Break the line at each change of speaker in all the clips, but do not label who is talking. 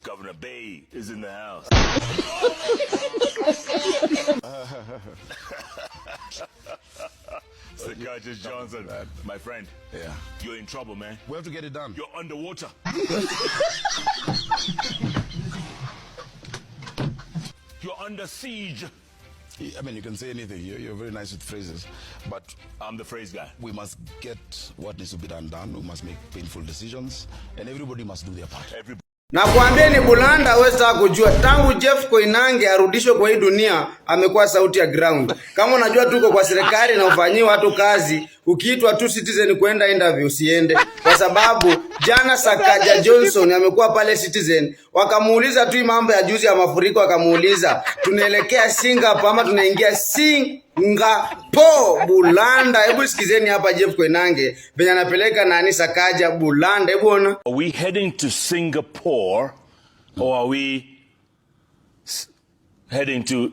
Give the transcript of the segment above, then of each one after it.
Governor BAE is in the house. Sakaja Johnson, my friend.
Yeah.
You're in trouble, man.
We have to get it done.
You're underwater. You're under siege.
I mean, you can say anything. You're very nice with phrases. But
I'm the phrase guy.
we must get what needs to be done. We must make painful decisions. And everybody must do their part.
Na kuambia ni Bulanda hawezi kujua tangu Jeff Koinange arudishwe kwa hii dunia amekuwa sauti ya ground. Kama unajua tuko kwa serikali na ufanyie watu kazi, ukiitwa tu Citizen kwenda interview usiende. Kwa sababu jana Sakaja Johnson amekuwa pale Citizen, wakamuuliza tu mambo ya juzi ya mafuriko, wakamuuliza tunaelekea Singapore ama tunaingia Singapore. Bulanda, hebu sikizeni hapa Jeff Koinange venye anapeleka nani Sakaja Bulanda, hebu ona.
Are we heading to Singapore or are we heading to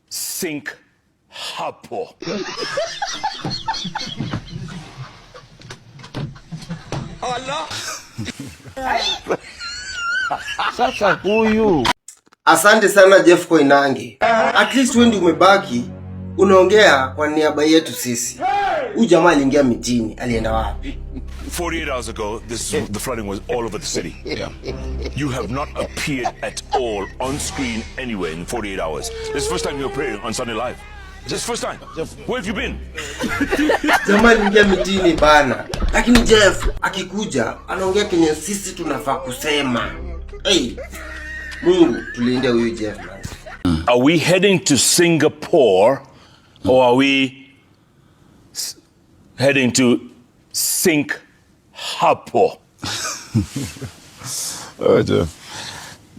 Singapore? Allah.
Sasa huyu. Asante sana Jeff Koinange. At least wewe ndio umebaki unaongea kwa niaba yetu sisi. Huyu jamaa aliingia mijini, alienda wapi?
48 hours ago, the flooding was all over the city. Yeah. You have not appeared at all on screen anywhere in 48 hours. This is the first time you're appearing on Sunday Live. Just first time. Where have you been?
Jamaa aliingia mijini bana. Lakini Jeff akikuja anaongea kenye sisi tunafaa kusema. Hey, Mungu tulinde huyu Jeff man.
Are we heading to Singapore or are we heading to Singapore?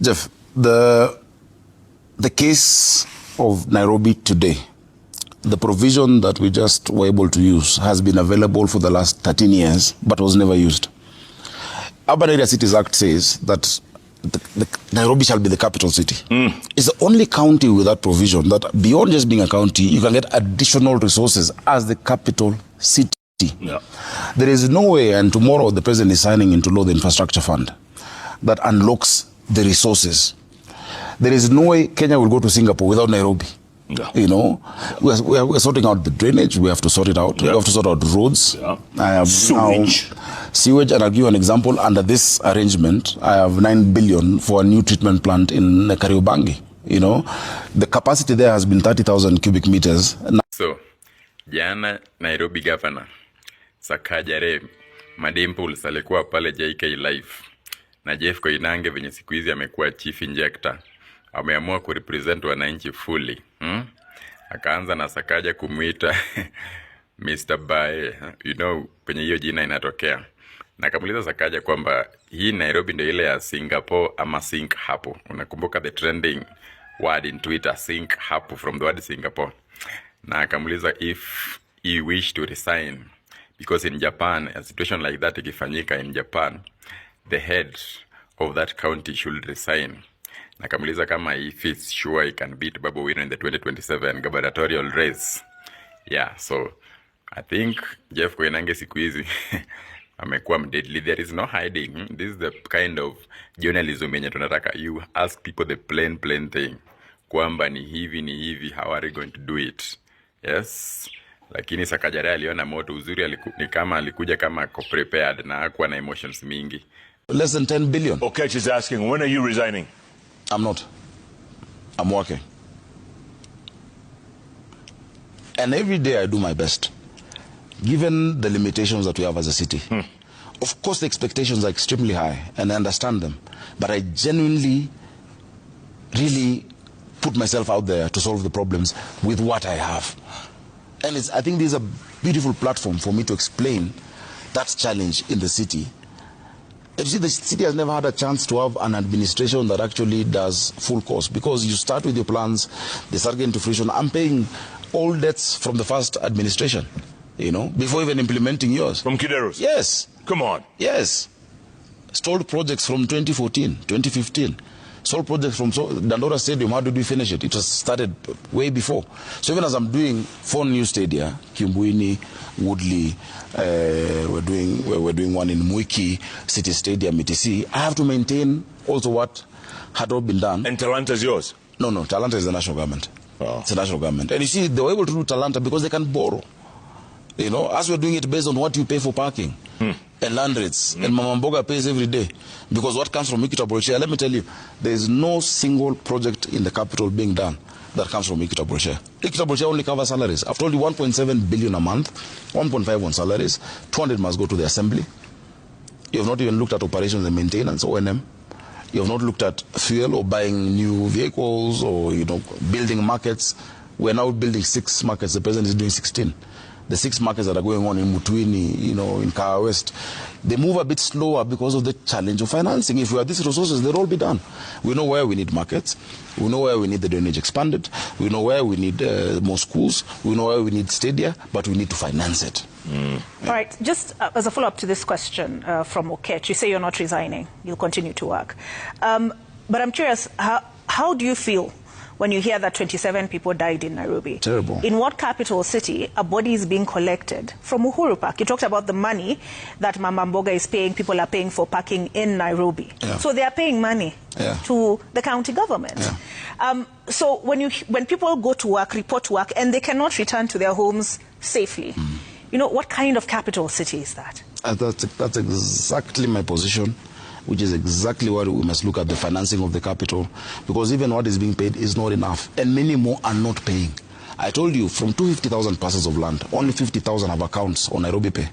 Jeff, the case of Nairobi today, the provision that we just were able to use has been available for the last 13 years, but was never used. Urban Area Cities Act says that the Nairobi shall be the capital city. It's the only county with that provision that beyond just being a county, you can get additional resources as the capital city.
Yeah.
There is no way, and tomorrow the president is signing into law the infrastructure fund that unlocks the resources. There is no way Kenya will go to Singapore without Nairobi.
Yeah.
You know, we're sorting out the drainage. We have to sort it out. Yeah. We have to sort out roads.
Yeah.
Sewage, and I'll give you an example. Under this arrangement, I have 9 billion for a new treatment plant in Kariobangi. You know, the capacity there has been 30,000 cubic meters.
So, jana Nairobi governor Sakaja Madimpuls alikuwa pale JK Live na Jeff Koinange venye siku hizi amekuwa chief injector. Ameamua kurepresent wananchi fully. Akaanza na Sakaja kumuita Mr. BAE. You know, penye hiyo jina inatokea. Na akamuuliza Sakaja kwamba hii Nairobi ndio ile ya Singapore ama Sink hapo. Unakumbuka the trending word in Twitter, Sink hapo, from the word Singapore. Na akamuuliza if he wish to resign. Because in Japan, a situation like that ikifanyika in Japan, the head of that county should resign. Na akamuuliza kama if it's sure he can beat Babu Wino in the 2027 gubernatorial race. Yeah, so I think Jeff Koinange siku hizi amekuwa mdeadly. There is no hiding. This is the kind of journalism yenye tunataka. You ask people the plain thing. Kwamba ni hivi, how are you going to do it? Yes. Lakini Sakaja aliona moto uzuri ni kama alikuja kama prepared na hakuwa na emotions mingi.
Less than 10 billion.
Okay, she's asking, when are you resigning?
I'm not. I'm working. And every day I do my best. Given the limitations that we have as a city. Of course the expectations are extremely high and I understand them. But I genuinely, really put myself out there to solve the problems with what I have. And I think this is a beautiful platform for me to explain that challenge in the city. You see, the city has never had a chance to have an administration that actually does full course, because you start with your plans, they start getting to fruition. I'm paying all debts from the first administration, you know, before even implementing yours.
From Kideros?
Yes.
Come on.
Yes. Stalled projects from 2014, 2015. Stalled projects from Dandora Stadium, how did we finish it? It was started way before. So even as I'm doing 4 new stadia, Kimbuini, Woodley, we're doing one in Mwiki, City Stadium, etc. I have to maintain also what had all been done.
And Talanta's yours?
No, Talanta is the national government.
Oh.
It's the national government. And you see, they were able to do Talanta because they can borrow. You know, as we're doing it based on what you pay for parking and land rates. And Mama Mboga pays every day. Because what comes from Mikita Borchia, let me tell you, there is no single project in the capital being done that comes from Mikita Borchia. Mikita Borchia only covers salaries. I've told you 1.7 billion a month, 1.5 on salaries, 200 must go to the assembly. You have not even looked at operations and maintenance, O&M. You have not looked at fuel or buying new vehicles or, you know, building markets. We're now building 6 markets. The president is doing 16. The 6 markets that are going on in Mutuini, you know, in Kawa West, they move a bit slower because of the challenge of financing. If we have these resources, they'll all be done. We know where we need markets. We know where we need the drainage expanded. We know where we need more schools. We know where we need stadia, but we need to finance it.
All right, just as a follow-up to this question from Okech, you say you're not resigning. You'll continue to work. But I'm curious, how do you feel when you hear that 27 people died in Nairobi?
Terrible.
In what capital city a body is being collected from Uhuru Park? You talked about the money that Mama Mboga is paying. People are paying for parking in Nairobi.
Yeah.
So they are paying money to the county government.
Yeah.
So when people go to work, report to work, and they cannot return to their homes safely, you know, what kind of capital city is that?
That's exactly my position, which is exactly why we must look at the financing of the capital, because even what is being paid is not enough, and many more are not paying. I told you, from 250,000 parcels of land, only 50,000 have accounts on Nairobi Pay.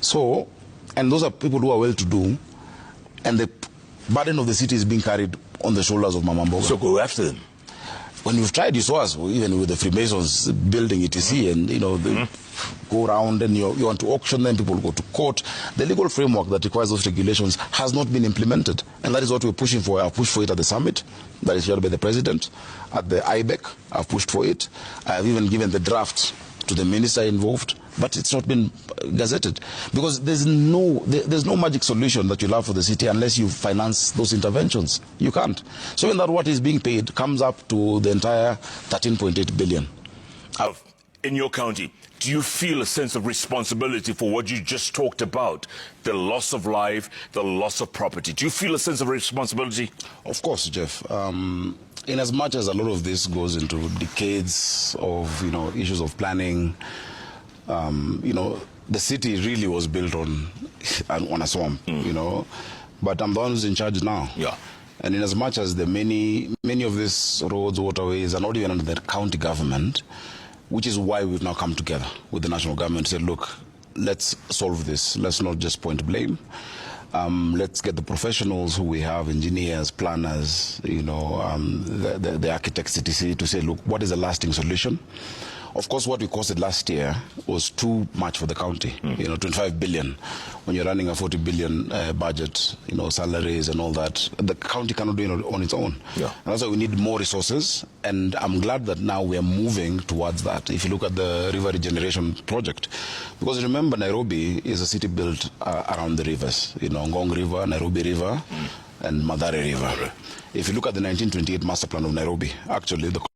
So, and those are people who are well-to-do, and the burden of the city is being carried on the shoulders of Mama Mboga.
So go after them.
When you've tried, you saw us, even with the Freemasons building ETC, and, you know, they go around and you want to auction them, people go to court. The legal framework that requires those regulations has not been implemented. And that is what we're pushing for. I've pushed for it at the summit, that is shared by the president. At the IBEC, I've pushed for it. I've even given the draft to the minister involved, but it's not been gazetted. Because there's no magic solution that you'll have for the city unless you finance those interventions. You can't. So in that, what is being paid comes up to the entire 13.8 billion.
In your county, do you feel a sense of responsibility for what you just talked about? The loss of life, the loss of property. Do you feel a sense of responsibility?
Of course, Jeff. In as much as a lot of this goes into decades of, you know, issues of planning, you know, the city really was built on a swamp, you know. But I'm the one who's in charge now.
Yeah.
And in as much as the many of these roads, waterways are not even under the county government, which is why we've now come together with the national government and said, look, let's solve this. Let's not just point blame. Let's get the professionals who we have, engineers, planners, you know, the architects, etc., to say, look, what is a lasting solution? Of course, what we costed last year was too much for the county, you know, 25 billion. When you're running a 40 billion budget, you know, salaries and all that, the county cannot do it on its own.
Yeah.
And that's why we need more resources, and I'm glad that now we're moving towards that. If you look at the river regeneration project, because remember, Nairobi is a city built around the rivers, you know, Ngong River, Nairobi River, and Mathare River. If you look at the 1928 master plan of Nairobi, actually, the